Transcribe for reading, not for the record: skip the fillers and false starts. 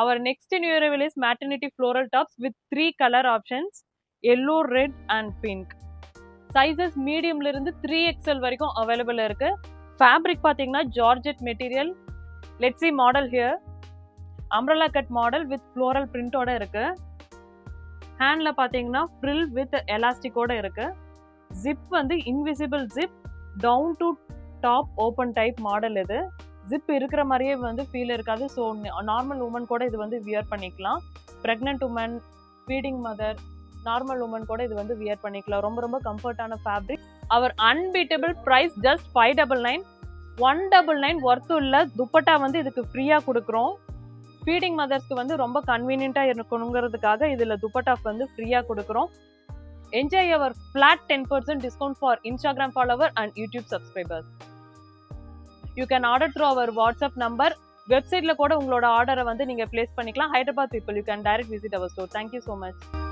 Our next new arrival is maternity floral tops with 3 color options, yellow, red and pink. Sizes medium ல இருந்து 3XL வரைக்கும் available இருக்கு. Fabric பாத்தீங்கன்னா Georgette material. Let's see model here. Umbrella cut model with floral print ஓட இருக்கு. Handல பாத்தீங்கன்னா frill with elastic ஓட இருக்கு. Zip வந்து invisible zip, down to top open type model இது. ஜிப் இருக்கிற மாதிரியே வந்து ஃபீல் இருக்காது. ஸோ நார்மல் உமன் கூட இது வந்து வியர் பண்ணிக்கலாம். Pregnant woman, feeding mother, normal woman கூட இது வந்து வியர் பண்ணிக்கலாம். ரொம்ப ரொம்ப கம்ஃபர்டான ஃபேப்ரிக். அவர் அன்பீட்டபிள் ப்ரைஸ் ஜஸ்ட் 599. 199 ஒர்த்து உள்ள துப்பட்டா வந்து இதுக்கு ஃப்ரீயாக கொடுக்குறோம். ஃபீடிங் மதர்ஸ்க்கு வந்து ரொம்ப கன்வீனியண்ட்டாக இருக்கணுங்கிறதுக்காக இதில் துப்பட்டா வந்து ஃப்ரீயாக கொடுக்குறோம். Enjoy our flat 10% discount for Instagram follower and YouTube subscribers. You can order through our WhatsApp number. Website la kuda ungaloda order வந்து நீங்க place பண்ணிக்கலாம். Hyderabad people, you can direct visit our store. Thank you so much.